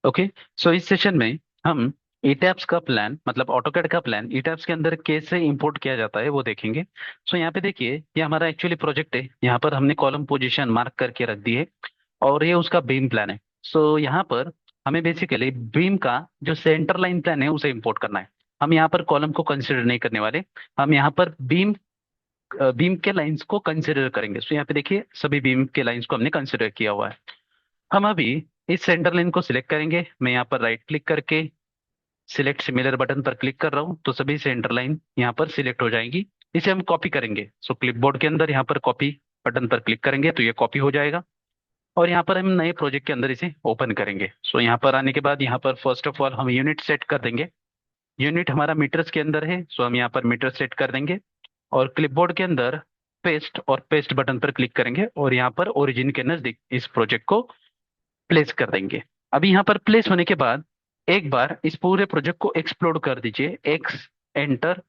Okay. सो इस session में हम ईटैप्स का प्लान मतलब ऑटोकैड का प्लान ईटैप्स के अंदर कैसे इंपोर्ट किया जाता है वो देखेंगे। सो यहाँ पे देखिए ये हमारा एक्चुअली प्रोजेक्ट है। यहाँ पर हमने कॉलम पोजीशन मार्क करके रख दी है और ये उसका बीम प्लान है। सो यहाँ पर हमें बेसिकली बीम का जो सेंटर लाइन प्लान है उसे इंपोर्ट करना है। हम यहाँ पर कॉलम को कंसिडर नहीं करने वाले। हम यहाँ पर बीम बीम के लाइंस को कंसिडर करेंगे। सो यहाँ पे देखिए सभी बीम के लाइंस को हमने कंसिडर किया हुआ है। हम अभी इस सेंटर लाइन को सिलेक्ट करेंगे। मैं यहाँ पर राइट क्लिक करके सिलेक्ट सिमिलर बटन पर क्लिक कर रहा हूँ तो सभी सेंटर लाइन यहाँ पर सिलेक्ट हो जाएंगी। इसे हम कॉपी करेंगे। सो क्लिपबोर्ड के अंदर यहाँ पर कॉपी बटन पर क्लिक करेंगे तो ये कॉपी हो जाएगा और यहाँ पर हम नए प्रोजेक्ट के अंदर इसे ओपन करेंगे। सो यहाँ पर आने के बाद यहाँ पर फर्स्ट ऑफ ऑल हम यूनिट सेट कर देंगे। यूनिट हमारा मीटर्स के अंदर है सो हम यहाँ पर मीटर सेट कर देंगे और क्लिपबोर्ड के अंदर पेस्ट और पेस्ट बटन पर क्लिक करेंगे और यहाँ पर ओरिजिन के नजदीक इस प्रोजेक्ट को प्लेस कर देंगे। अभी यहाँ पर प्लेस होने के बाद एक बार इस पूरे प्रोजेक्ट को एक्सप्लोड कर दीजिए। एक्स एंटर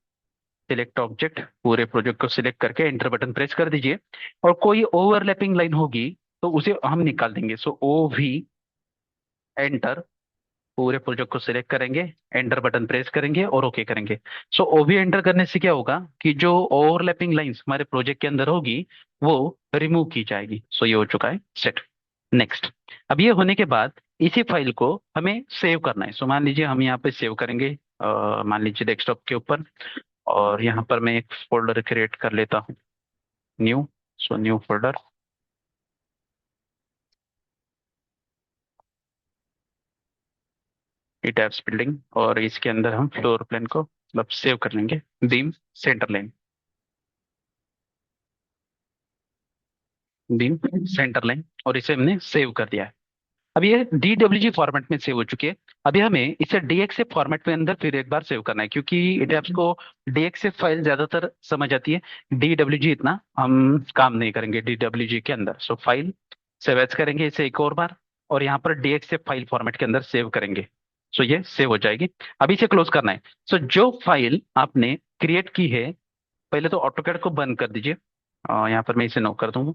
सिलेक्ट ऑब्जेक्ट पूरे प्रोजेक्ट को सिलेक्ट करके एंटर बटन प्रेस कर दीजिए और कोई ओवरलैपिंग लाइन होगी तो उसे हम निकाल देंगे। सो ओ वी एंटर पूरे प्रोजेक्ट को सिलेक्ट करेंगे एंटर बटन प्रेस करेंगे और ओके करेंगे। सो ओ वी एंटर करने से क्या होगा कि जो ओवरलैपिंग लाइंस हमारे प्रोजेक्ट के अंदर होगी वो रिमूव की जाएगी। सो ये हो चुका है सेट। नेक्स्ट। अब ये होने के बाद इसी फाइल को हमें सेव करना है। सो मान लीजिए हम यहाँ पे सेव करेंगे मान लीजिए डेस्कटॉप के ऊपर और यहाँ पर मैं एक फोल्डर क्रिएट कर लेता हूँ। New. So new folder tabs building और इसके अंदर हम फ्लोर प्लान को मतलब सेव कर लेंगे। Beam centre line beam centre line और इसे हमने सेव कर दिया है। अब ये DWG फॉर्मेट में सेव हो चुकी है। अभी हमें इसे DXF फॉर्मेट में अंदर फिर एक बार सेव करना है क्योंकि इटैप्स को DXF फाइल ज्यादातर समझ आती है। DWG इतना हम काम नहीं करेंगे DWG के अंदर। सो फाइल सेव एज करेंगे इसे एक और बार और यहाँ पर DXF फाइल फॉर्मेट के अंदर सेव करेंगे। सो ये सेव हो जाएगी। अभी इसे क्लोज करना है। सो जो फाइल आपने क्रिएट की है पहले तो ऑटोकैड को बंद कर दीजिए। यहाँ पर मैं इसे नो कर दूंगा।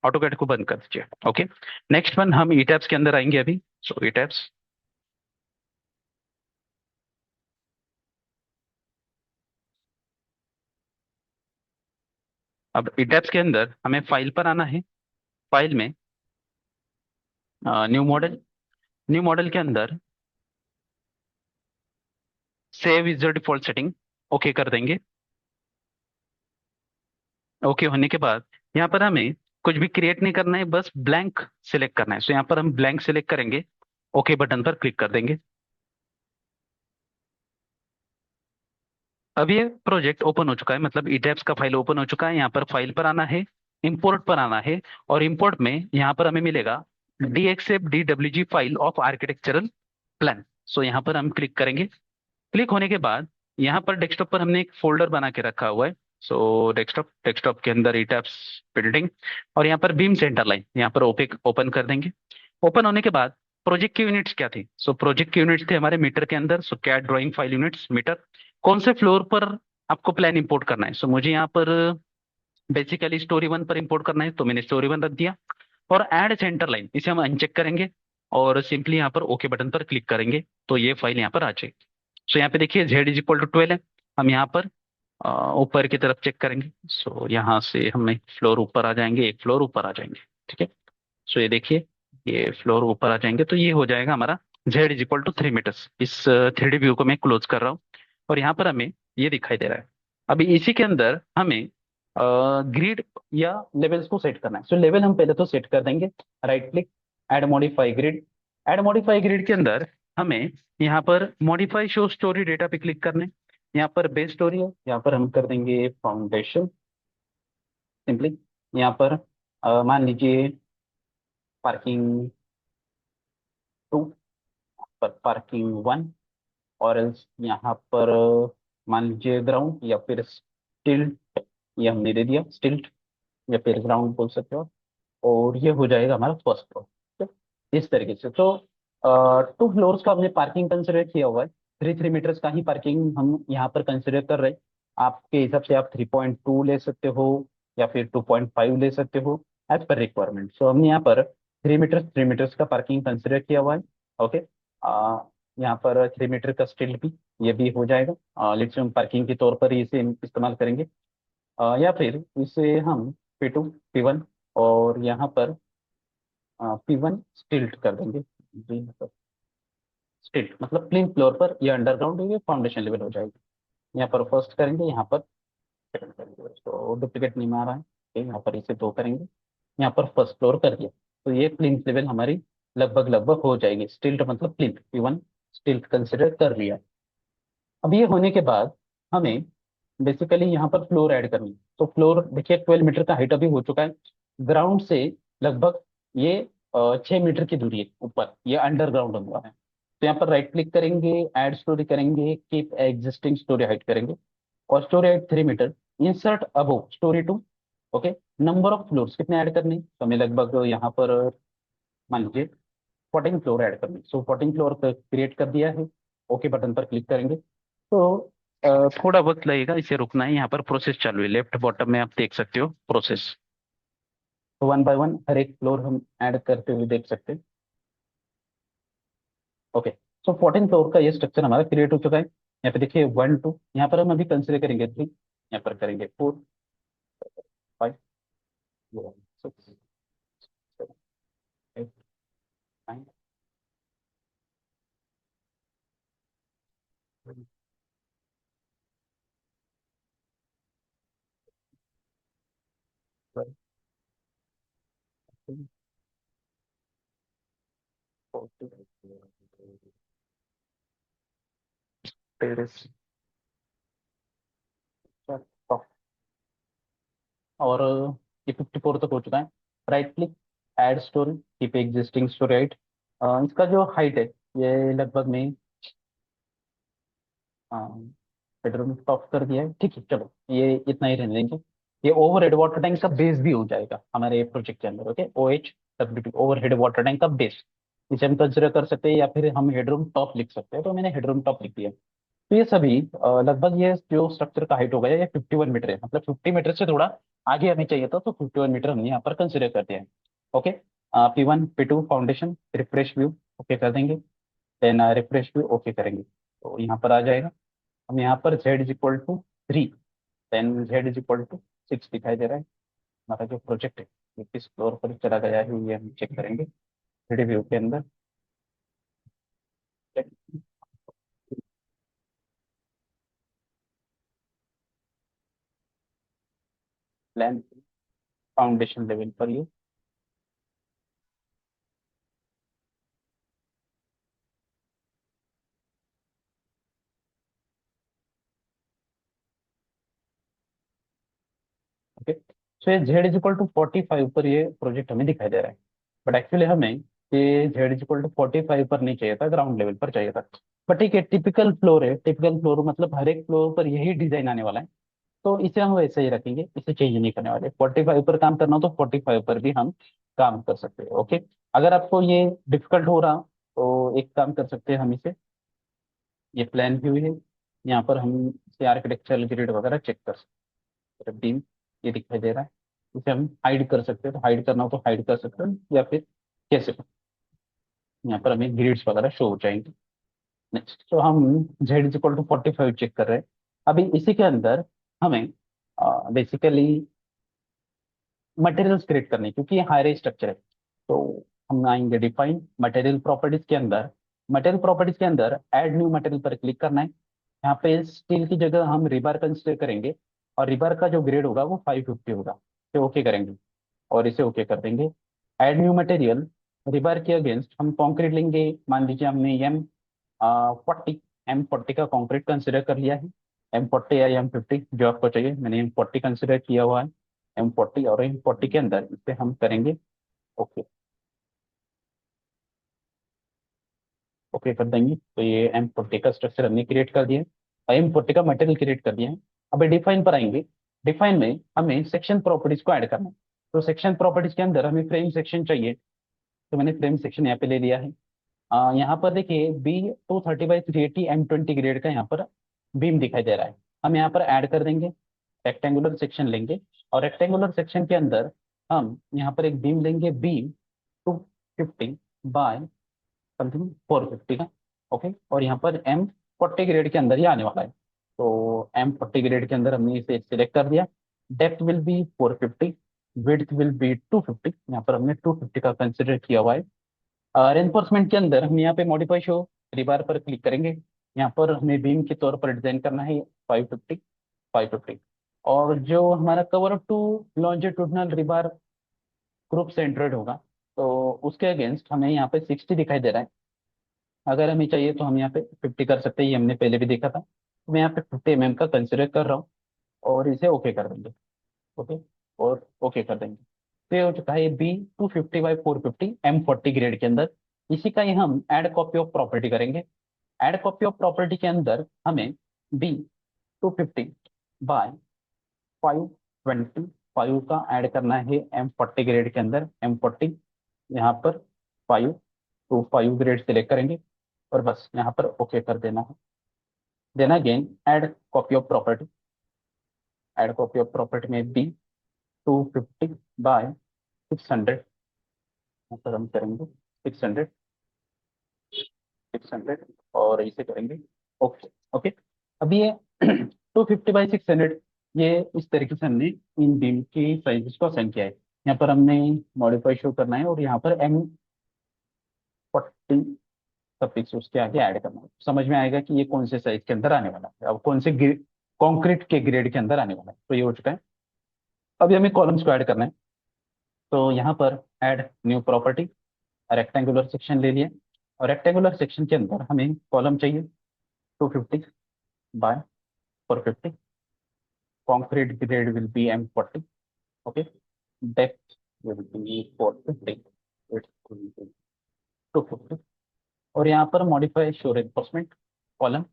ऑटोकैड को बंद कर दीजिए। ओके। नेक्स्ट वन हम ईटैब्स के अंदर आएंगे अभी। सो ईटैब्स। अब ईटैब्स के अंदर हमें फाइल पर आना है। फाइल में न्यू मॉडल। न्यू मॉडल के अंदर save is the default setting okay कर देंगे। ओके होने के बाद यहाँ पर हमें कुछ भी क्रिएट नहीं करना है बस ब्लैंक सिलेक्ट करना है। सो यहाँ पर हम ब्लैंक सिलेक्ट करेंगे ओके बटन पर क्लिक कर देंगे। अब ये प्रोजेक्ट ओपन हो चुका है मतलब ईटैब्स का फाइल ओपन हो चुका है। यहाँ पर फाइल पर आना है इंपोर्ट पर आना है और इंपोर्ट में यहाँ पर हमें मिलेगा DXF DWG file of architectural plan. So यहाँ पर हम क्लिक करेंगे। क्लिक होने के बाद यहाँ पर डेस्कटॉप पर हमने एक फोल्डर बना के रखा हुआ है। सो डेस्कटॉप डेस्कटॉप के अंदर ईटैब्स बिल्डिंग और यहाँ पर बीम सेंटर लाइन यहाँ पर ओपे ओपन कर देंगे। ओपन होने के बाद प्रोजेक्ट की यूनिट्स क्या थी। सो प्रोजेक्ट की यूनिट्स थे हमारे मीटर के अंदर। So CAD drawing file units meter कौन से फ्लोर पर आपको प्लान इंपोर्ट करना है। सो मुझे यहाँ पर बेसिकली स्टोरी वन पर इंपोर्ट करना है तो मैंने स्टोरी वन रख दिया और ऐड सेंटर लाइन इसे हम अनचेक करेंगे और सिंपली यहाँ पर ओके बटन पर क्लिक करेंगे तो ये फाइल यहाँ पर आ जाएगी। सो यहाँ पे देखिए Z = 12 है। हम यहाँ पर ऊपर की तरफ चेक करेंगे। सो यहाँ से हम एक फ्लोर ऊपर आ जाएंगे एक फ्लोर ऊपर आ जाएंगे। ठीक है। सो ये देखिए ये फ्लोर ऊपर आ जाएंगे तो ये हो जाएगा हमारा Z = 3 मीटर्स। इस 3D व्यू को मैं क्लोज कर रहा हूँ और यहाँ पर हमें ये दिखाई दे रहा है। अभी इसी के अंदर हमें ग्रिड या लेवल्स को सेट करना है। सो लेवल हम पहले तो सेट कर देंगे। Right click add modify grid. Add modify grid के अंदर हमें यहाँ पर मॉडिफाई शो स्टोरी डेटा पे क्लिक करना है। यहाँ पर बेस स्टोरी है यहाँ पर हम कर देंगे फाउंडेशन सिंपली। यहाँ पर मान लीजिए पार्किंग 2 पर पार्किंग 1 और else यहाँ पर मान लीजिए ग्राउंड या फिर स्टिल्ट। ये हमने दे दिया स्टिल्ट या फिर ग्राउंड बोल सकते हो और ये हो जाएगा हमारा फर्स्ट फ्लोर। इस तरीके से तो 2 फ्लोर्स का हमने पार्किंग कंसिडर किया हुआ है। 3 3 मीटर्स का ही पार्किंग हम यहाँ पर कंसिडर कर रहे हैं। आपके हिसाब से आप 3.2 ले सकते हो या फिर 2.5 ले सकते हो एज पर रिक्वायरमेंट। सो हमने यहाँ पर 3 मीटर्स 3 मीटर्स का पार्किंग कंसिडर किया हुआ है। ओके। यहाँ पर 3 मीटर का स्टिल्ट भी, ये भी हो जाएगा। लिथियम पार्किंग के तौर पर इसे इस्तेमाल करेंगे। या फिर इसे हम P2 P1 और यहाँ पर P1 स्टिल्ट कर देंगे जी। मतलब स्टिल्ट मतलब प्लेन फ्लोर पर ये अंडरग्राउंड ये फाउंडेशन लेवल हो जाएगी। यहाँ पर फर्स्ट करेंगे, यहाँ पर सेकंड करेंगे, तो डुप्लीकेट नहीं मार रहा है। ठीक, यहाँ पर इसे दो करेंगे, यहाँ पर फर्स्ट फ्लोर कर दिया, तो ये प्लिंथ लेवल हमारी लगभग लगभग हो जाएगी। स्टिल्ट मतलब प्लिंथ, P1 स्टिल्ट कंसिडर कर लिया। अब ये होने के बाद हमें बेसिकली यहाँ पर फ्लोर ऐड करनी है। तो फ्लोर देखिए 12 मीटर का हाइट अभी हो चुका है ग्राउंड से। लगभग ये 6 मीटर की दूरी है ऊपर, ये अंडरग्राउंड हुआ है। तो यहाँ पर राइट क्लिक करेंगे, ऐड स्टोरी करेंगे, कीप एग्जिस्टिंग स्टोरी हाइट करेंगे, और story height 3 metre, insert above story two. Okay, number of floors कितने ऐड करने, तो हमें लगभग यहाँ पर मान लीजिए 14 फ्लोर ऐड करनी। सो 14 फ्लोर क्रिएट कर दिया है। ओके बटन पर क्लिक करेंगे तो थोड़ा वक्त लगेगा, इसे रुकना है। यहाँ पर प्रोसेस चालू है, लेफ्ट बॉटम में आप देख सकते हो प्रोसेस। तो 1 बाय 1 हर एक फ्लोर हम ऐड करते हुए देख सकते हैं। ओके, सो 14 फ्लोर का ये स्ट्रक्चर हमारा क्रिएट हो चुका है। यहाँ पे देखिए 1 2, यहाँ पर हम अभी कंसिडर करेंगे 3, यहाँ पर करेंगे 4 5 6 7 8 9 टेरेस। और ये 54 तक हो चुका है। Right click, add story, keep existing story height. इसका जो हाइट है ये लगभग में बेडरूम टॉप कर दिया है। ठीक है, चलो ये इतना ही रहने देंगे। ये ओवर हेड वाटर टैंक का बेस भी हो जाएगा हमारे प्रोजेक्ट के अंदर। Okay, OHWT over head water tank का बेस, इसे हम कंसिडर कर सकते हैं, या फिर हम हेडरूम टॉप लिख सकते हैं। तो मैंने हेडरूम टॉप लिख दिया। तो ये सभी लगभग ये जो स्ट्रक्चर का हाइट हो गया ये 51 मीटर है। मतलब 50 मीटर से थोड़ा आगे हमें चाहिए था, तो 51 मीटर हमने यहाँ पर कंसिडर कर दिया है। Okay, P1 P2 foundation, refresh view okay कर देंगे। देन रिफ्रेश व्यू ओके करेंगे तो यहाँ पर आ जाएगा। हम यहाँ पर Z = 3, देन Z = 6 दिखाई दे रहा है। हमारा जो प्रोजेक्ट है ये किस फ्लोर पर चला गया है ये हम चेक करेंगे 3D व्यू के अंदर। प्लान फाउंडेशन लेवल पर ये ओके। सो ये Z = 45 पर ये प्रोजेक्ट हमें दिखाई दे रहा है। बट एक्चुअली हमें ये Z = 45 पर नहीं चाहिए था, ग्राउंड लेवल पर चाहिए था। बट ठीक है, टिपिकल फ्लोर है। टिपिकल फ्लोर मतलब हर एक फ्लोर पर यही डिजाइन आने वाला है, तो इसे हम वैसे ही रखेंगे, इसे चेंज नहीं करने वाले। 45 पर काम करना हो तो 45 पर भी हम काम कर सकते हैं। ओके, अगर आपको ये डिफिकल्ट हो रहा तो एक काम कर सकते हैं हम इसे, ये प्लान व्यू है, यहाँ पर हम इसे आर्किटेक्चरल ग्रिड वगैरह चेक कर सकते हैं। बीम ये दिखाई दे रहा है, इसे हम हाइड कर सकते हैं। तो हाइड करना हो तो हाइड कर सकते हैं, या फिर कैसे यहाँ पर हमें ग्रिड्स वगैरह शो हो जाएंगे। नेक्स्ट, तो हम Z = 45 चेक कर रहे हैं। अभी इसी के अंदर हमें बेसिकली मटेरियल्स क्रिएट करने हैं, क्योंकि ये हायर स्ट्रक्चर है। तो हम आएंगे डिफाइन मटेरियल प्रॉपर्टीज के अंदर। मटेरियल प्रॉपर्टीज के अंदर ऐड न्यू मटेरियल पर क्लिक करना है। यहाँ पे स्टील की जगह हम रिबार कंसिडर करेंगे, और रिबार का जो ग्रेड होगा वो 550 होगा। तो ओके करेंगे और इसे ओके कर देंगे। ऐड न्यू मटेरियल, रिबार के अगेंस्ट हम कॉन्क्रीट लेंगे। मान लीजिए हमने M40 का कॉन्क्रीट कंसिडर कर लिया है। M40 या M50 जो आपको चाहिए, मैंने M40 कंसिडर किया हुआ है। M40 और M40 के अंदर इसे हम करेंगे ओके। ओके कर देंगे तो ये M40 का स्ट्रक्चर हमने क्रिएट कर दिया है, और M40 का मटेरियल क्रिएट कर दिया है। अब डिफाइन पर आएंगे। डिफाइन में हमें सेक्शन प्रॉपर्टीज को ऐड करना है। तो सेक्शन प्रॉपर्टीज के अंदर हमें फ्रेम सेक्शन चाहिए, तो मैंने फ्रेम सेक्शन यहाँ पे ले लिया है। यहाँ पर देखिए B230/380 M20 ग्रेड का यहाँ पर बीम दिखाई दे रहा है। हम यहाँ पर ऐड कर देंगे, रेक्टेंगुलर सेक्शन लेंगे, और रेक्टेंगुलर सेक्शन के अंदर हम यहाँ पर एक बीम लेंगे, बीम 250 बाय समथिंग 450 का। ओके, और यहाँ पर M40 ग्रेड के अंदर ही आने वाला है। तो M40 ग्रेड के अंदर हमने इसे सिलेक्ट कर दिया। Depth will be 450, width will be 250, यहाँ पर हमने 250 का कंसिडर किया हुआ है। रेनफोर्समेंट के अंदर हम यहाँ पे मॉडिफाई शो रिबार पर क्लिक करेंगे। यहाँ पर हमें बीम के तौर पर डिजाइन करना है 550, 550। और जो हमारा cover two longitudinal rebar group centred होगा, तो उसके अगेंस्ट हमें यहाँ पे 60 दिखाई दे रहा है। अगर हमें चाहिए तो हम यहाँ पे 50 कर सकते हैं, ये हमने पहले भी देखा था। मैं यहाँ पे 50 का कंसिडर कर रहा हूँ और इसे ओके कर देंगे। ओके, और ओके कर देंगे। तो ये हो चुका है B 250/450 M40 ग्रेड के अंदर। इसी का ही हम ऐड कॉपी ऑफ प्रॉपर्टी करेंगे। ऐड कॉपी ऑफ प्रॉपर्टी के अंदर हमें B 250/520 का ऐड करना है M40 ग्रेड के अंदर। M40 यहाँ पर 525 ग्रेड सिलेक्ट करेंगे और बस यहाँ पर ओके कर देना है। Then again add copy of property. Add copy of property में B 250/600, यहाँ पर हम करेंगे 600, 600 और इसे करेंगे ओके। ओके, अभी ये 250/600, ये इस तरीके से हमने इन बीम की साइजेस को असाइन किया है। यहाँ पर हमने मॉडिफाई शो करना है और यहाँ पर M40 सफिक्स उसके आगे ऐड करना है। समझ में आएगा कि ये कौन से साइज के अंदर आने वाला है, अब कौन से कॉन्क्रीट के ग्रेड के अंदर आने वाला है। तो ये हो चुका है। अभी हमें कॉलम्स को ऐड करना है। तो यहाँ पर add new property, rectangular section ले लिया। और रेक्टेंगुलर सेक्शन के अंदर हमें कॉलम चाहिए 250/450। Concrete grade will be M40। Okay, depth will be 450, width will be 250। और यहाँ पर मॉडिफाई शो रेनफोर्समेंट कॉलम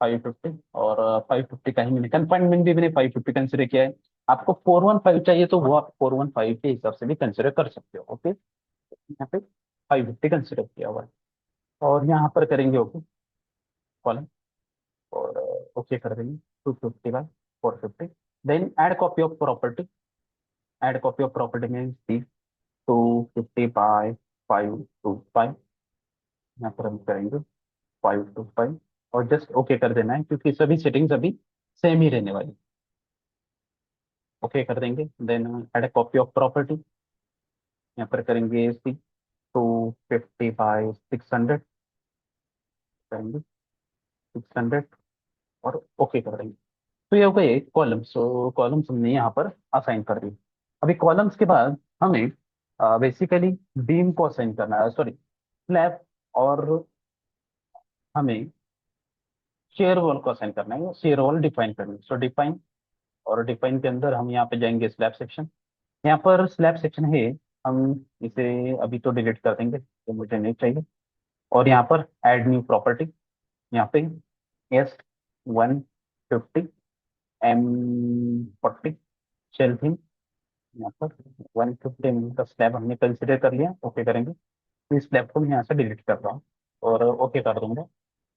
550, और 550 का ही मैंने कन्फाइनमेंट भी मैंने 550 कंसिडर किया है। आपको 415 चाहिए तो वो आप 415 के हिसाब से भी कंसिडर कर सकते हो। ओके, यहाँ पे 550 कंसिडर किया हुआ है। और यहाँ पर करेंगे ओके कॉलम, और ओके कर देंगे 250/450। Then add copy of property. Add copy of property में सी 250/525, यहाँ पर हम करेंगे 525 और जस्ट ओके कर देना है, क्योंकि सभी सेटिंग्स अभी सेम ही रहने वाली। ओके कर देंगे। Then add copy of property, यहाँ पर करेंगे सी 250/600, करेंगे 600 और ओके कर देंगे। तो ये हो गए कॉलम्स। तो कॉलम्स हमने यहाँ पर असाइन कर दी। अभी कॉलम्स के बाद हमें बेसिकली बीम को असाइन करना है, सॉरी स्लैब, और हमें शेयर वॉल को असाइन करना है, शेयर वॉल डिफाइन करनी है। सो डिफाइन, और डिफाइन के अंदर हम यहाँ पे जाएंगे स्लैब सेक्शन। यहाँ पर स्लैब सेक्शन है, हम इसे अभी तो डिलीट कर देंगे, तो मुझे नहीं चाहिए। और यहाँ पर ऐड न्यू प्रॉपर्टी, यहाँ पे S 150/M40 शेल थीम, यहाँ पर 150 का स्लैब हमने कंसिडर कर लिया। ओके करेंगे। तो इस स्लैब को मैं यहाँ से डिलीट कर रहा हूँ और ओके कर दूंगा।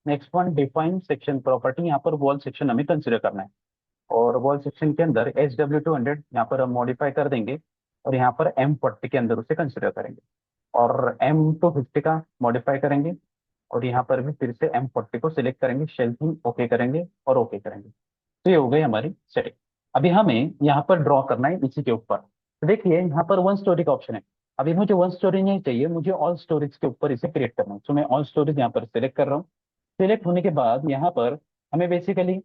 Next one define section property, यहाँ पर वॉल सेक्शन हमें कंसिडर करना है। और वॉल सेक्शन के अंदर SW 200 यहाँ पर हम मॉडिफाई कर देंगे और यहाँ पर M40 के अंदर उसे कंसिडर करेंगे। और M 250 का मॉडिफाई करेंगे और यहाँ पर भी फिर से M40 को सिलेक्ट करेंगे, शेल्फिंग ओके करेंगे और ओके करेंगे। तो ये हो गई हमारी सेटिंग। अभी हमें यहाँ पर ड्रॉ करना है इसी के ऊपर। तो देखिए यहाँ पर वन स्टोरी का ऑप्शन है। अभी मुझे वन स्टोरी नहीं चाहिए, मुझे ऑल स्टोरेज के ऊपर इसे क्रिएट करना है। तो मैं ऑल स्टोरेज यहाँ पर सिलेक्ट कर रहा हूँ। सिलेक्ट होने के बाद यहाँ पर हमें बेसिकली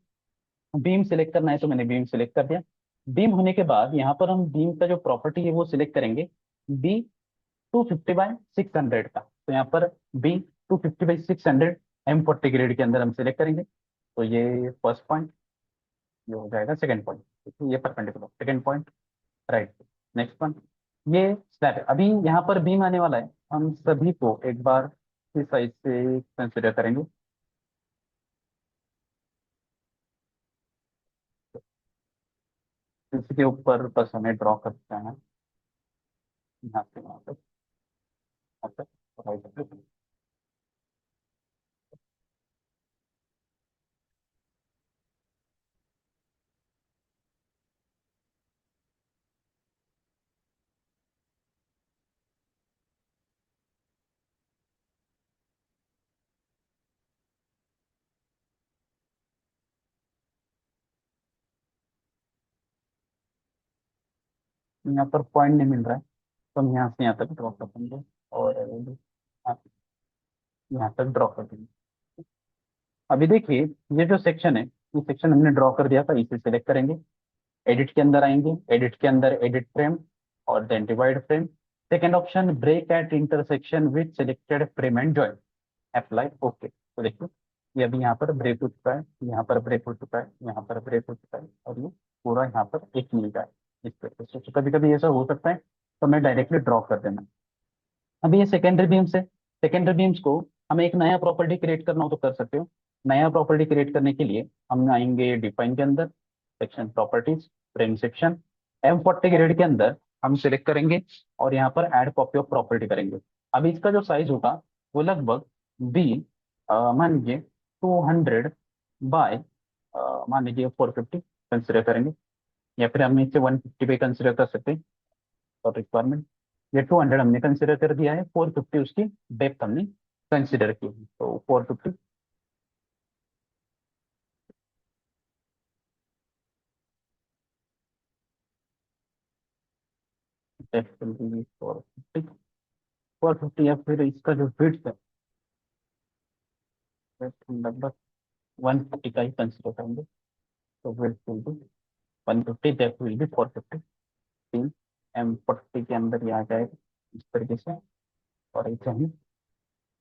बीम सिलेक्ट करना है, तो मैंने बीम सिलेक्ट कर दिया। बीम होने के बाद यहाँ पर हम बीम का जो प्रॉपर्टी है वो सिलेक्ट करेंगे B 250/600 का। तो यहाँ पर B 250/600 M40 ग्रेड के अंदर हम सिलेक्ट करेंगे। तो ये फर्स्ट पॉइंट, ये हो जाएगा सेकंड पॉइंट, ये perpendicular second point, right. Next point, ये स्लैब है। अभी यहाँ पर बीम आने वाला है, हम सभी को एक बार इस साइड से कंसिडर करेंगे। इसके ऊपर बस हमें ड्रॉ करते हैं, यहाँ से वहाँ तक, यहाँ तक, राइट तक। यहाँ पर पॉइंट नहीं मिल रहा है, तो हम यहाँ से यहाँ तक ड्रॉ कर देंगे और यहाँ तक ड्रॉ कर देंगे। अभी देखिए, ये जो सेक्शन है, ये सेक्शन हमने ड्रॉ कर दिया था, इसे सिलेक्ट करेंगे, एडिट के अंदर आएंगे, एडिट के अंदर एडिट फ्रेम और then divide frame. Second option, break at intersection with selected frame and join, apply okay. तो देखिए, ये अभी यहाँ पर ब्रेक हो चुका है, यहाँ पर ब्रेक हो चुका है, यहाँ पर ब्रेक हो चुका है, और ये पूरा यहाँ पर एक मिल रहा है इस तरीके से। तो कभी कभी ऐसा हो सकता है, तो मैं डायरेक्टली ड्रॉ कर देना। अभी ये सेकेंडरी बीम्स है, सेकेंडरी बीम्स को हमें एक नया प्रॉपर्टी क्रिएट करना हो तो कर सकते हो। नया प्रॉपर्टी क्रिएट करने के लिए हम आएंगे डिफाइन के अंदर, section properties, frame section, M40 grade के अंदर हम सिलेक्ट करेंगे और यहाँ पर ऐड कॉपी ऑफ प्रॉपर्टी करेंगे। अभी इसका जो साइज होगा वो लगभग बी, मान लीजिए 200 बाय, मान लीजिए 450 कंसिडर करेंगे, या फिर हम इसे 150 पे कंसिडर कर सकते हैं फॉर रिक्वायरमेंट। ये 200 हमने कंसिडर कर दिया है, 450 उसकी डेप्थ हमने कंसिडर की है, तो 450 डेप्थ विल बी 450, 450, या फिर इसका जो विड्थ है width लगभग 150 का ही कंसिडर करेंगे, तो width will be 150, depth will be 450। तीन M40 के अंदर ये आ जाएगा इस तरीके से, और इसे हम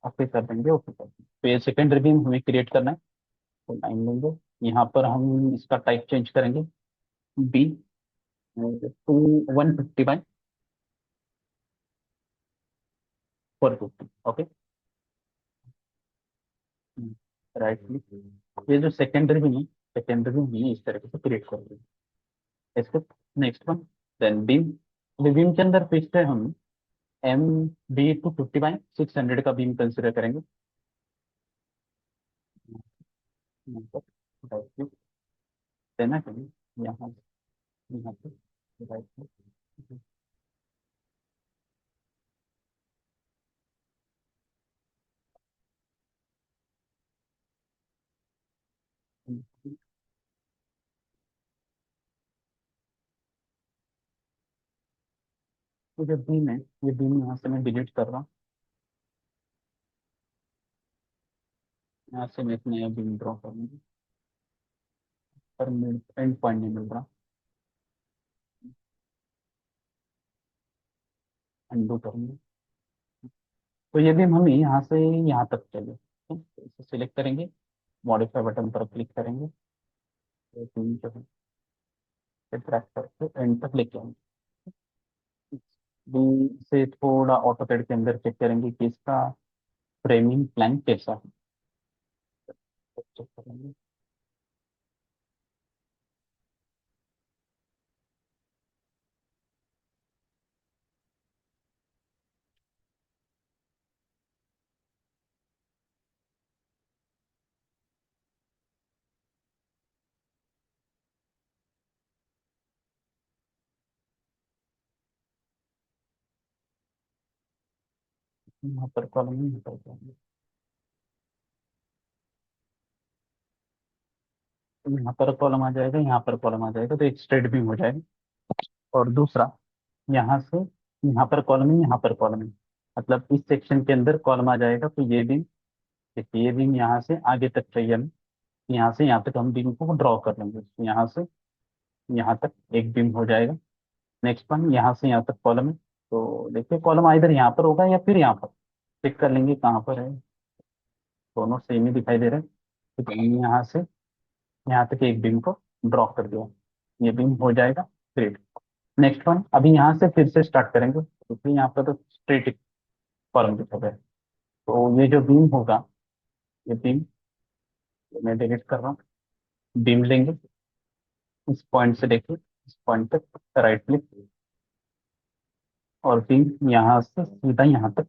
ओके कर देंगे, ओके कर देंगे। तो ये सेकेंडरी बीम हमें क्रिएट करना है, तो लाइन लेंगे, यहाँ पर हम इसका टाइप चेंज करेंगे, B 150 by 450, okay. Right click, ये जो सेकेंडरी भी नहीं, सेकेंडरी भी इस तरीके से क्रिएट कर देंगे इसको। Next one, then beam, beam के अंदर फिक्स है हम MB 250 बाय 600 का बीम कंसिडर करेंगे। यहाँ पर राइट क्लिक देना चाहिए, यहाँ यहाँ पे राइट क्लिक, तो जो बीम है, ये बीम यहाँ से मैं डिलीट कर रहा हूँ, यहाँ से मैं एक नया बीम ड्रॉ करूँगी, पर एंड पॉइंट नहीं मिल रहा, अनडू करूँगी। तो ये बीम हमें यहाँ से यहाँ तक चाहिए, ठीक है? तो इसे सिलेक्ट करेंगे, मॉडिफाई बटन पर क्लिक करेंगे, तो बीम जो है ड्रैग करके एंड तक लेके आएंगे। बीम से थोड़ा ऑटोकैड के अंदर चेक करेंगे कि इसका फ्रेमिंग प्लान कैसा है, चेक करेंगे। यहाँ पर कॉलम नहीं निकल जाएंगे, तो यहाँ पर कॉलम आ जाएगा, यहाँ पर कॉलम आ जाएगा, तो एक स्ट्रेट बीम हो जाएगा। और दूसरा, यहाँ से यहाँ पर कॉलम है, यहाँ पर कॉलम है, मतलब इस सेक्शन के अंदर कॉलम आ जाएगा, तो ये बीम, देखिए ये बीम यहाँ से आगे तक चाहिए हमें, यहाँ से यहाँ तक हम बीम को ड्रॉ कर लेंगे, तो यहाँ से यहाँ तक एक बीम हो जाएगा। नेक्स्ट वन, यहाँ से यहाँ तक कॉलम है, तो देखिए कॉलम इधर यहाँ पर होगा या फिर यहाँ पर, चेक कर लेंगे कहाँ पर है, दोनों सेम ही दिखाई दे रहे हैं। तो हमने यहाँ से यहाँ तक एक बीम को ड्रॉ कर दिया, ये बीम हो जाएगा। ग्रेट। नेक्स्ट वन, अभी यहाँ से फिर से स्टार्ट करेंगे, क्योंकि यहाँ पर तो स्ट्रेट कॉलम दिखा गया है। तो ये जो बीम होगा, ये बीम मैं डिलीट कर रहा हूँ, बीम लेंगे, इस पॉइंट से देखिए इस पॉइंट तक राइट क्लिक, और बीम यहाँ से सीधा यहाँ तक,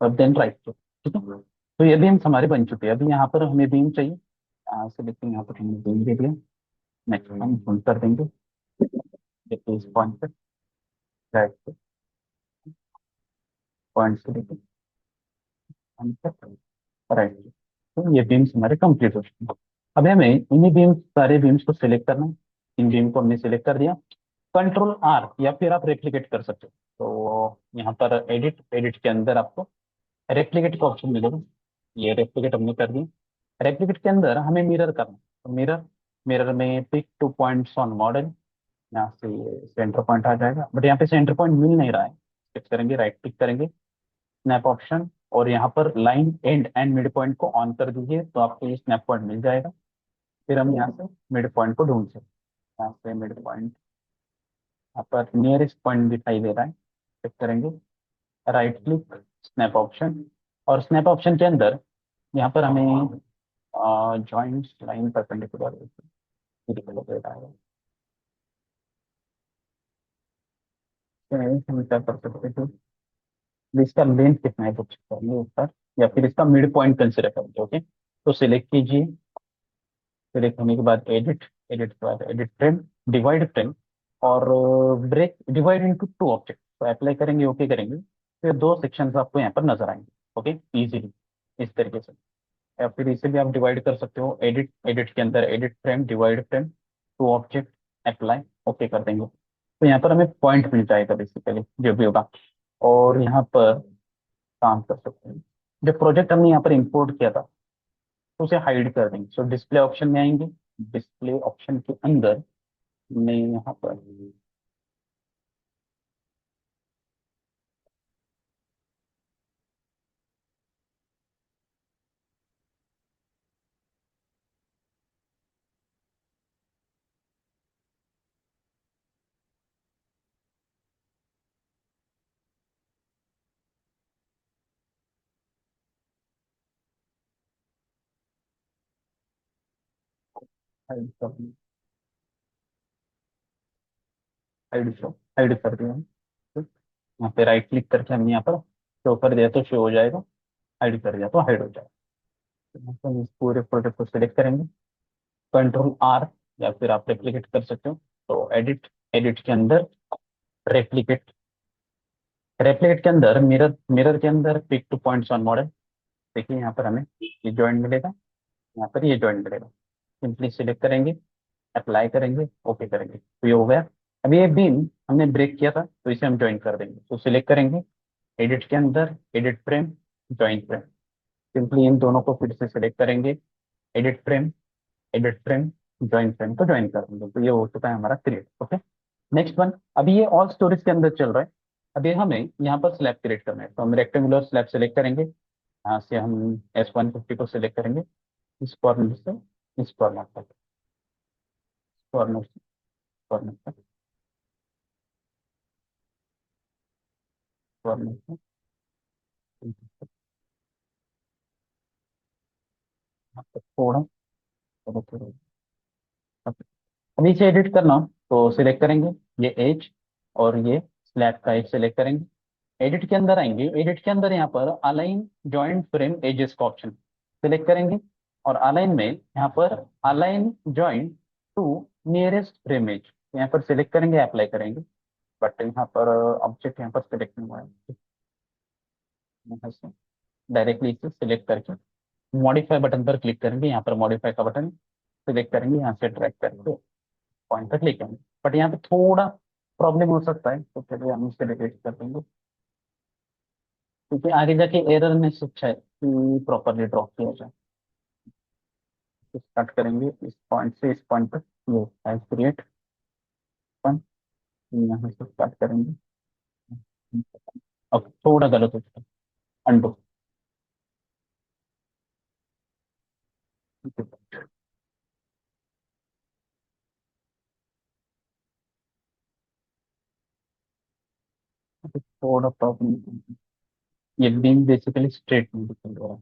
और देन राइट क्लिक, ठीक है। तो ये बीम्स हमारे बन चुके हैं। अभी यहाँ पर हमें बीम चाहिए, यहाँ से देखते हैं, यहाँ पर हमने बीम दे दिया। नेक्स्ट हम झूम कर देंगे, देखिए इस पॉइंट तक राइट, पॉइंट से देखिए हम तक राइट। तो ये बीम्स हमारे कंप्लीट हो चुके हैं। अब हमें इन्हीं बीम्स, सारे बीम्स को सिलेक्ट करना है। इन बीम को हमने सिलेक्ट कर दिया, कंट्रोल आर या फिर आप रेप्लिकेट कर सकते हो। तो यहाँ पर एडिट, एडिट के अंदर आपको रेप्लिकेट का ऑप्शन मिलेगा। ये रेप्लिकेट हमने कर दिया। रेप्लिकेट के अंदर हमें मिरर करना है। तो मिरर, मिरर में pick two points on model, यहाँ से सेंटर पॉइंट आ जाएगा, बट यहाँ पे सेंटर पॉइंट मिल नहीं रहा है। क्लिक करेंगे, राइट क्लिक करेंगे, स्नैप ऑप्शन, और यहाँ पर लाइन एंड मिड पॉइंट को ऑन कर दीजिए तो आपको ये स्नैप पॉइंट मिल जाएगा। फिर हम यहाँ से मिड पॉइंट को ढूंढ सकते हैं। यहाँ से मिड पॉइंट, यहाँ पर नियरेस्ट पॉइंट दिखाई दे रहा है, क्लिक करेंगे, राइट क्लिक, स्नैप ऑप्शन, और स्नैप ऑप्शन के अंदर यहाँ पर हमें जॉइंट लाइन परपेंडिकुलर दिखाई दे रहा है। तो हम क्या कर सकते हैं, इसका लेंथ कितना है कुछ करिए ऊपर, या फिर इसका मिड पॉइंट कंसिडर करेंगे। ओके, तो सिलेक्ट कीजिए, सिलेक्ट होने के बाद एडिट, एडिट के बाद एडिट फ्रेम, डिवाइड फ्रेम, और break divide into two object, तो अप्लाई करेंगे, ओके करेंगे, फिर दो सेक्शंस आपको यहाँ पर नजर आएंगे। ओके, इजीली इस तरीके से। या फिर इसे भी आप डिवाइड कर सकते हो, एडिट, एडिट के अंदर edit frame, divide frame, two object, apply, okay कर देंगे, तो यहाँ पर हमें पॉइंट मिल जाएगा बेसिकली जो भी होगा। और यहाँ पर काम कर सकते हैं, जो प्रोजेक्ट हमने यहाँ पर इंपोर्ट किया था तो उसे हाइड कर देंगे। सो डिस्प्ले ऑप्शन में आएंगे, डिस्प्ले ऑप्शन के अंदर मैं यहाँ पर हाइड कर, हाइड कर दिया हूँ। ठीक, यहाँ पे राइट क्लिक करके हमने यहाँ पर शो कर दिया तो शो हो जाएगा, हाइड कर दिया तो हाइड हो जाएगा। तो यहाँ पर इस पूरे प्रोजेक्ट को सिलेक्ट करेंगे, कंट्रोल आर, या फिर आप रेप्लिकेट कर सकते हो। तो एडिट, एडिट के अंदर रेप्लिकेट, रेप्लिकेट के अंदर मिरर, मिरर के अंदर pick two points on model, देखिए यहाँ पर हमें ये जॉइंट मिलेगा, यहाँ पर ये जॉइंट मिलेगा। सिंपली सिलेक्ट करेंगे, अप्लाई करेंगे, ओके करेंगे, तो ये हो गया। अब ये बीम हमने ब्रेक किया था तो इसे हम ज्वाइन कर देंगे, तो सिलेक्ट करेंगे, एडिट के अंदर edit frame, join frame, simply इन दोनों को फिर से सिलेक्ट करेंगे, edit frame, edit frame, join frame, तो ज्वाइन कर देंगे, तो ये हो चुका है हमारा क्रिएट। ओके, नेक्स्ट वन, अभी ये ऑल स्टोरेज के अंदर चल रहा है। अभी हमें यहाँ पर स्लैब क्रिएट करना है, तो हम रेक्टेंगुलर स्लैब सेलेक्ट करेंगे, यहाँ से हम S150 को सिलेक्ट करेंगे, इस कॉर्नर से इस कॉर्नर तक, कॉर्नर से कॉर्नर तक, कॉर्नर से यहाँ तक, थोड़ा थोड़ा थोड़ा। अब इसे एडिट करना हो, तो सिलेक्ट करेंगे ये एज, और ये स्लैब का एज सेलेक्ट करेंगे, एडिट के अंदर आएंगे, एडिट के अंदर यहाँ पर अलाइन जॉइंट फ्रेम एजेस का ऑप्शन सिलेक्ट करेंगे, और अलाइन में यहाँ पर align joint to nearest frame edge, यहाँ पर सिलेक्ट करेंगे, अप्लाई करेंगे, बट यहाँ पर ऑब्जेक्ट यहाँ पर सिलेक्ट नहीं हुआ है, यहाँ से डायरेक्टली इसे सिलेक्ट करके मॉडिफाई बटन पर क्लिक करेंगे, यहाँ पर मॉडिफाई का बटन सिलेक्ट करेंगे, यहाँ से ड्रैग करके पॉइंट पर क्लिक करेंगे, बट यहाँ पे थोड़ा प्रॉब्लम हो सकता है, तो चलिए हम इसे डिलीट कर देंगे, क्योंकि आगे जाके एरर में शिक्षा है कि प्रॉपरली ड्रॉ किया जाए। स्टार्ट करेंगे इस पॉइंट से इस पॉइंट तक, ये साइज क्रिएट पॉइंट, यहाँ से स्टार्ट करेंगे। अब थोड़ा गलत हो चुका है, अंडो, थोड़ा प्रॉब्लम, ये बीम बेसिकली स्ट्रेट में दिखाई दे रहा है।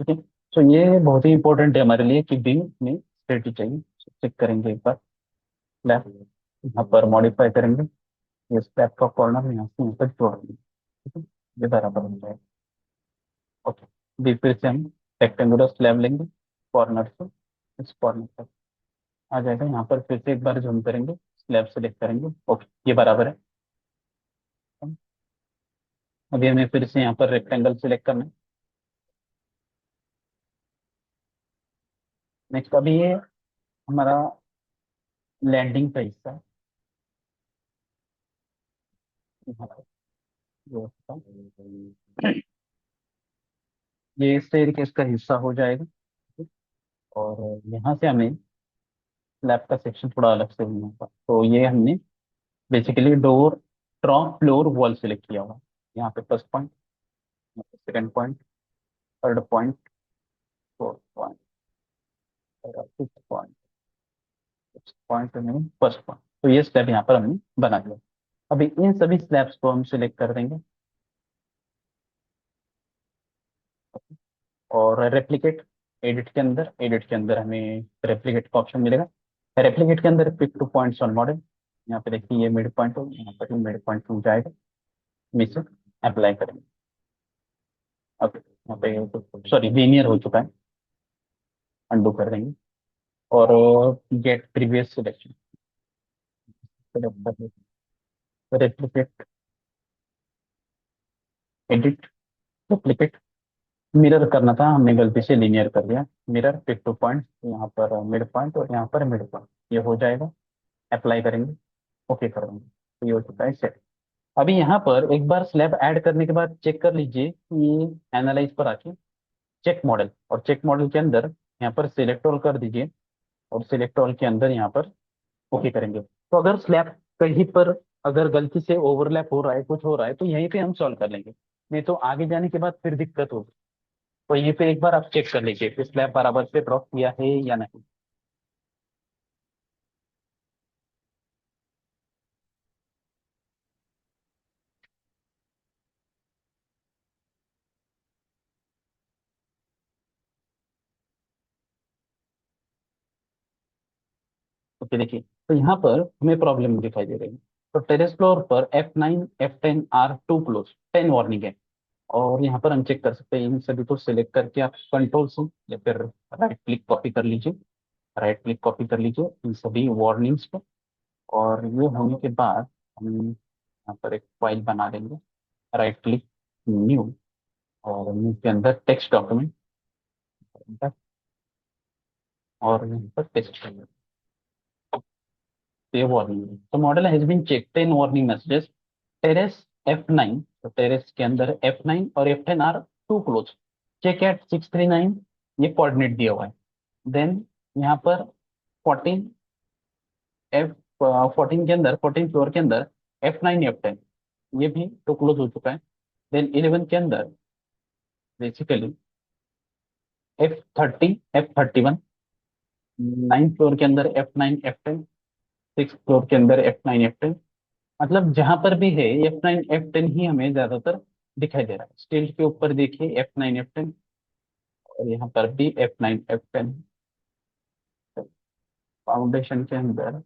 ठीक है, तो ये बहुत ही इंपॉर्टेंट है हमारे लिए कि बीम में स्ट्रेट ही चाहिए। चेक करेंगे एक बार, लेफ्ट, यहाँ पर मॉडिफाई करेंगे, ये स्टेप का कॉर्नर यहाँ से यहाँ तक जोड़ देंगे। ठीक है, ये बराबर हो जाएगा। ओके, भी फिर से हम रेक्टेंगुलर स्लैब लेंगे, कॉर्नर से इस कॉर्नर तक आ जाएगा, यहाँ पर फिर से एक बार जूम करेंगे, स्लैब सेलेक्ट करेंगे, ओके ये बराबर है। अभी हमें फिर से यहाँ पर रेक्टेंगल सेलेक्ट करना है। नेक्स्ट, अभी ये हमारा लैंडिंग का हिस्सा है, यहाँ पर ये होता है। ये स्टेयरकेस का हिस्सा हो जाएगा। और यहाँ से हमें स्लैब का सेक्शन थोड़ा अलग से होना था, तो ये हमने basically door top floor wall select किया हुआ। यहाँ पे first point, second point, third point, fourth point, fifth point, six point में फर्स्ट पॉइंट। तो ये स्लैब यहाँ पर हमने बना दिया। अभी इन सभी स्लैब्स को हम सिलेक्ट कर देंगे और रेप्लिकेट, एडिट के अंदर हमें रेप्लिकेट का ऑप्शन मिलेगा। रेप्लिकेट के अंदर pick two points on model, यहाँ पे देखिए ये मिड पॉइंट हो, यहाँ पर मिड पॉइंट हो जाएगा, मिस अप्लाई करेंगे। ओके, यहाँ पे सॉरी लीनियर हो चुका है, अंडू कर देंगे। और गेट प्रीवियस सिलेक्शन सेलेक्ट कर लेते, रेप्लिकेट, एडिट, रेप्लिकेट। मिरर करना था, हमने गलती से लीनियर कर दिया। मिरर पिक टू पॉइंट, यहाँ पर मिड पॉइंट और यहाँ पर मिड पॉइंट, ये हो जाएगा। अप्लाई करेंगे, ओके कर देंगे, तो ये हो चुका है सेट। अभी यहाँ पर एक बार स्लैब ऐड करने के बाद चेक कर लीजिए कि एनालाइज पर आके चेक मॉडल, और चेक मॉडल के अंदर यहाँ पर सिलेक्ट ऑल कर दीजिए, और सिलेक्ट ऑल के अंदर यहाँ पर ओके करेंगे। तो अगर स्लैब कहीं पर अगर गलती से ओवरलैप हो रहा है, कुछ हो रहा है, तो यहीं पे हम सॉल्व कर लेंगे, नहीं तो आगे जाने के बाद फिर दिक्कत होगी। तो यहीं पे एक बार आप चेक कर लीजिए कि स्लैब बराबर से ड्रॉप किया है या नहीं। ओके देखिए, तो यहाँ पर हमें प्रॉब्लम दिखाई दे रही है। तो टेरेस फ्लोर पर F9 F10 are too close, 10 warning है। और यहाँ पर हम चेक कर सकते हैं, इन सभी को सिलेक्ट करके आप कंट्रोल से या फिर राइट क्लिक कॉपी कर लीजिए, राइट क्लिक कॉपी कर लीजिए इन सभी वार्निंग्स को। और ये होने के बाद हम यहाँ पर एक फाइल बना देंगे, राइट क्लिक, न्यू, और न्यू के अंदर टेक्स्ट डॉक्यूमेंट, और यहाँ पर टेक्स्ट सेव वार्निंग। तो model has been check 10 warning messages, terrace F9, तो टेरेस के अंदर F9 और F10 are too close, check at 639, ये कोऑर्डिनेट दिया हुआ है। देन यहाँ पर 14 एफ 14 के अंदर, 14 फ्लोर के अंदर F9 F10, ये भी टू क्लोज हो चुका है। देन 11 के अंदर बेसिकली F30 F31, 9 फ्लोर के अंदर F9 F10, 6 फ्लोर के अंदर F9 F10। मतलब जहां पर भी है F9 F10 ही हमें ज्यादातर दिखाई दे रहा है। स्टील के ऊपर देखिए F9 F10, और यहाँ पर भी F9 F10। फाउंडेशन के अंदर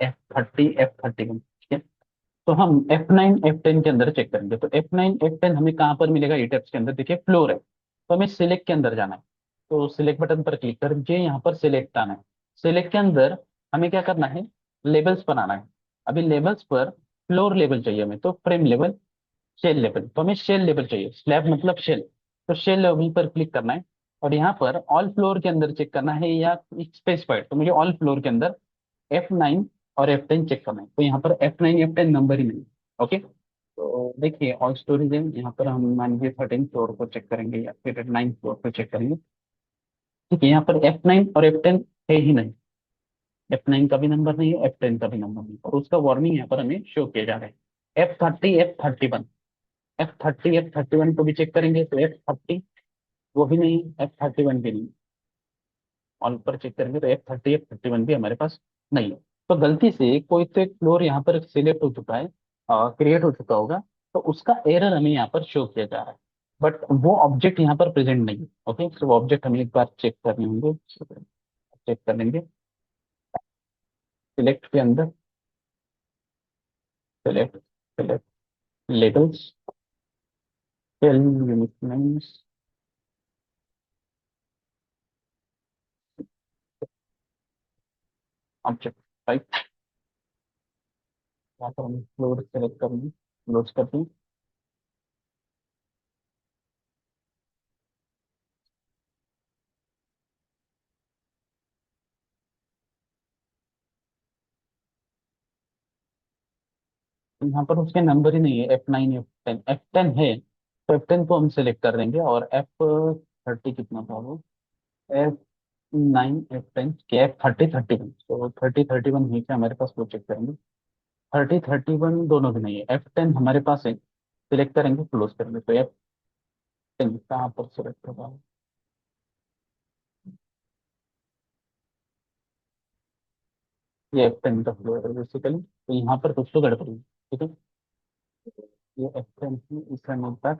F30 F31, ठीक है। तो हम F9 F10 के अंदर चेक करेंगे, तो F9 F10 हमें कहाँ पर मिलेगा, ईटेप्स के अंदर देखिए फ्लोर है, तो हमें सिलेक्ट के अंदर जाना है। तो सिलेक्ट बटन पर क्लिक करके यहाँ पर सिलेक्ट आना है। सिलेक्ट के अंदर हमें क्या करना है, लेबल्स पर आना है। अभी लेबल्स पर फ्लोर लेवल चाहिए हमें, तो फ्रेम लेवल, शेल लेवल, तो हमें शेल लेवल चाहिए, स्लैब मतलब शेल, तो शेल लेवल पर क्लिक करना है। और यहाँ पर ऑल फ्लोर के अंदर चेक करना है या स्पेसिफाइड, तो मुझे ऑल फ्लोर के अंदर F9 और F10 चेक करना है, तो यहाँ पर F9 F10 नंबर ही नहीं। ओके, तो देखिए ऑल स्टोरेज है, यहाँ पर हम मान लीजिए 13 फ्लोर को चेक करेंगे या फिर 9 फ्लोर को चेक करेंगे। ठीक है, यहाँ पर F9 और F10 है ही नहीं, F9 का भी नंबर नहीं है, F10 का भी नंबर नहीं, और उसका वार्निंग यहाँ पर हमें शो किया जा रहा है। F30 F31, F30 F31 को भी चेक करेंगे तो F30 वो भी नहीं, F31 भी नहीं। ऑल पर चेक करेंगे तो F30 F31 भी हमारे पास नहीं है। तो गलती से कोई तो एक फ्लोर यहाँ पर सिलेक्ट हो चुका है, क्रिएट हो चुका होगा, तो उसका एरर हमें यहाँ पर शो किया जा रहा है, बट वो ऑब्जेक्ट यहाँ पर प्रेजेंट नहीं है। ओके, तो वो ऑब्जेक्ट हमें एक बार चेक करने होंगे, चेक कर लेंगे। सिलेक्ट के अंदर, select, select labels, fill unit names, object type, यहाँ पर हम फ्लोर सेलेक्ट करेंगे, क्लोज करते हैं। यहाँ पर उसके नंबर ही नहीं है, F9 F10, F10 है तो F10 को हम सिलेक्ट कर देंगे, और F30 कितना था वो, F9 F10 के F30 31, तो 30 31 है क्या हमारे पास, वो चेक करेंगे। 30 31 दोनों भी नहीं है, F10 हमारे पास है, सिलेक्ट करेंगे क्लोज करेंगे, तो F10 कहाँ पर सिलेक्ट होगा, ये F10 का फ्लोर है बेसिकली, तो यहाँ पर कुछ तो गड़बड़ी है, ठीक है। ये F10 इसका मिलता है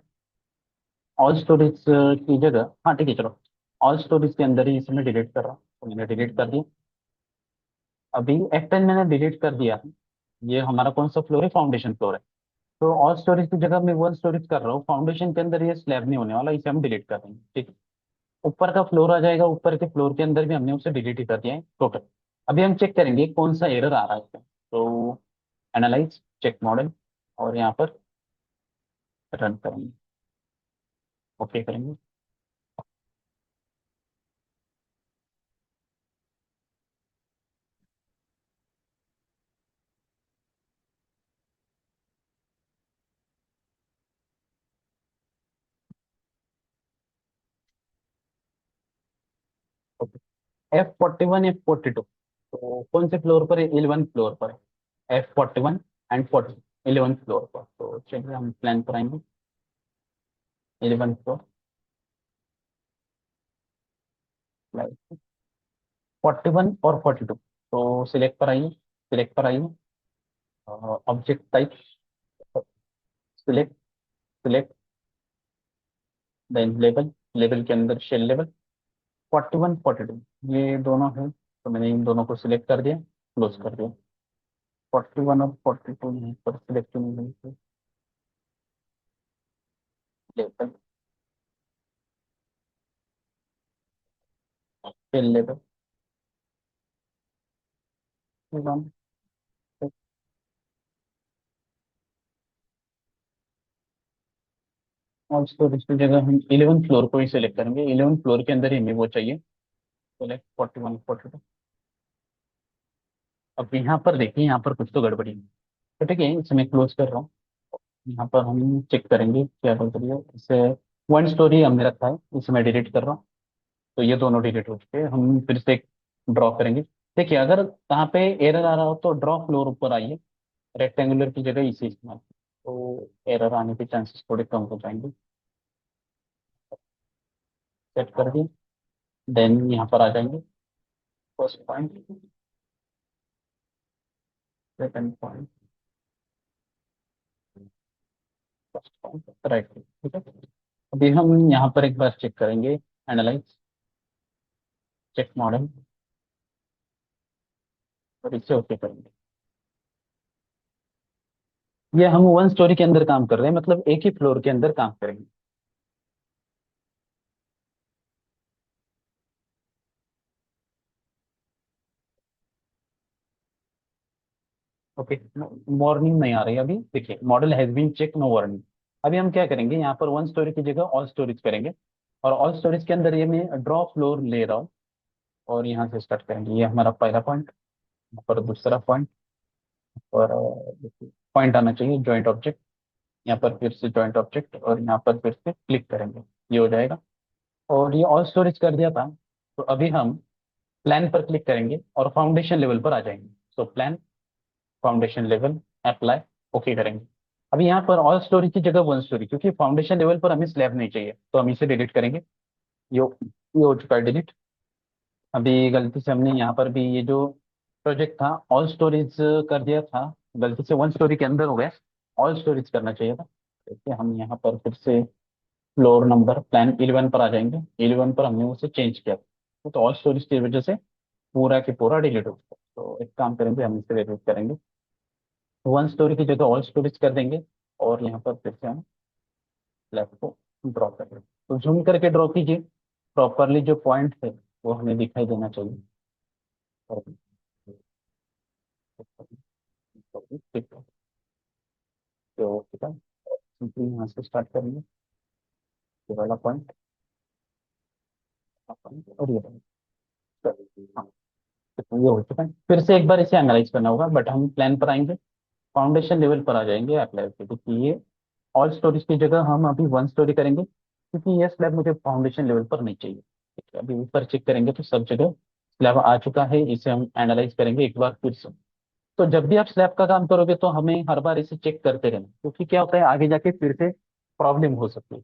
ऑल स्टोरेज की जगह, हाँ ठीक है चलो, ऑल स्टोरेज के अंदर ही इसमें डिलीट कर रहा हूँ, तो मैंने डिलीट कर दिया। अभी F10 मैंने डिलीट कर दिया है। ये हमारा कौन सा फ्लोर है, फाउंडेशन फ्लोर है। तो ऑल स्टोरेज की जगह मैं वन स्टोरेज कर रहा हूँ, फाउंडेशन के अंदर ये स्लैब नहीं होने वाला, इसे हम डिलीट कर देंगे, ठीक है। ऊपर का फ्लोर आ जाएगा, ऊपर के फ्लोर के अंदर भी हमने उसे डिलीट ही कर दिया है टोटल। अभी हम चेक करेंगे कौन सा एरर आ रहा है इसमें, तो एनालाइज चेक मॉडल, और यहाँ पर रन करेंगे, ओके करेंगे। F41 F42, तो कौन से फ्लोर पर है, 11 फ्लोर पर है, F41 एंड 40, 11 फ्लोर पर, तो चलिए हम प्लान पर आएंगे, 11 फ्लोर, 41 और 42, तो सिलेक्ट पर आइए, सिलेक्ट पर आइए, object type, select, select, then label, label के अंदर शेल लेबल, 41 42 ये दोनों है, तो मैंने इन दोनों को सिलेक्ट कर दिया, क्लोज कर दिया। 41 और 42 यहाँ पर सिलेक्ट नहीं हुई, लेबल, शेल लेबल, और स्टोरेज की जगह हम 11 फ्लोर को ही सिलेक्ट करेंगे, 11 फ्लोर के अंदर ही हमें वो चाहिए, सेलेक्ट 41 42। अब यहाँ पर देखिए, यहाँ पर कुछ तो गड़बड़ी है, तो ठीक है इसे मैं क्लोज कर रहा हूँ। यहाँ पर हम चेक करेंगे क्या गड़बड़ी है, इसे वन स्टोरी हमने रखा है, इसे मैं डिलीट कर रहा हूँ, तो ये दोनों डिलीट हो चुके हैं। हम फिर से ड्रॉ करेंगे, देखिए अगर कहाँ पे एरर आ रहा हो तो ड्रॉ फ्लोर ऊपर आइए, रेक्टेंगुलर की जगह इसे इस्तेमाल, तो एरर आने के चांसेस थोड़े कम हो जाएंगे। सेट कर दिए, देन यहाँ पर आ जाएंगे, first point, second point, first point, right, ठीक है। अभी हम यहाँ पर एक बार चेक करेंगे, एनालाइज चेक मॉडल, और इसे ओके करेंगे। ये हम वन स्टोरी के अंदर काम कर रहे हैं, मतलब एक ही फ्लोर के अंदर काम करेंगे। ओके, वार्निंग नहीं आ रही अभी, देखिए model has been check, no warning. अभी हम क्या करेंगे, यहाँ पर वन स्टोरी की जगह ऑल स्टोरेज करेंगे, और ऑल स्टोरेज के अंदर ये मैं ड्रॉ फ्लोर ले रहा हूँ, और यहाँ से स्टार्ट करेंगे, ये हमारा पहला पॉइंट, यहाँ पर दूसरा पॉइंट, और पॉइंट आना चाहिए जॉइंट ऑब्जेक्ट, यहाँ पर फिर से जॉइंट ऑब्जेक्ट, और यहाँ पर फिर से क्लिक करेंगे, ये हो जाएगा। और ये ऑल स्टोरेज कर दिया था, तो अभी हम प्लान पर क्लिक करेंगे और फाउंडेशन लेवल पर आ जाएंगे, so plan, foundation level, apply, okay करेंगे। अभी यहाँ पर ऑल स्टोरी की जगह वन स्टोरी, क्योंकि फाउंडेशन लेवल पर हमें स्लैब नहीं चाहिए, तो हम इसे डिलीट करेंगे। ये हो चुका है डिलीट। अभी गलती से हमने यहाँ पर भी ये जो प्रोजेक्ट था ऑल स्टोरेज कर दिया था, गलती से वन स्टोरी के अंदर हो गया, ऑल स्टोरेज करना चाहिए था। देखिए हम यहाँ पर फिर से फ्लोर नंबर प्लान 11 पर आ जाएंगे, 11 पर हमने उसे चेंज किया था, तो ऑल स्टोरेज की वजह से पूरा के पूरा डिलीट हो गया। तो एक काम करेंगे, हम इसे डिलीट करेंगे, वन स्टोरी की जगह ऑल स्टोरेज कर देंगे, और यहाँ पर फिर से हम लेफ्ट को ड्रॉ करेंगे, तो जूम करके ड्रॉ कीजिए, प्रॉपरली जो पॉइंट है वो हमें दिखाई देना चाहिए। और ठीक है, तो ठीक है, सिंपली यहाँ से स्टार्ट करेंगे, ये वाला पॉइंट, और ये वाला। हाँ, तो ये हो चुका है, फिर से एक बार इसे एनालाइज करना होगा, बट हम प्लान पर आएंगे, फाउंडेशन लेवल पर आ जाएंगे अप्लाई पे, क्योंकि ये ऑल स्टोरीज की जगह हम अभी वन स्टोरी करेंगे, क्योंकि ये स्लैब मुझे फाउंडेशन लेवल पर नहीं चाहिए। ठीक है, अभी ऊपर चेक करेंगे तो सब जगह स्लैब आ चुका है, इसे हम एनालाइज करेंगे एक बार फिर से। तो जब भी आप स्लैब का काम करोगे तो हमें हर बार इसे चेक करते रहना, क्योंकि क्या होता है आगे जाके फिर से प्रॉब्लम हो सकती है।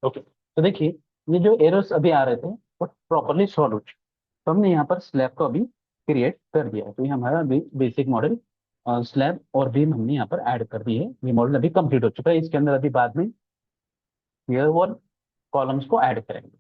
ओके, तो देखिए ये जो एरर्स अभी आ रहे थे वो प्रॉपरली सॉल्व हो चुके, तो हमने यहाँ पर स्लैब को अभी क्रिएट कर दिया है। तो ये हमारा बेसिक मॉडल स्लैब और बीम हमने यहाँ पर ऐड कर दी है। ये मॉडल अभी कंप्लीट हो चुका है, इसके अंदर अभी बाद में ईयर वन कॉलम्स को ऐड करेंगे।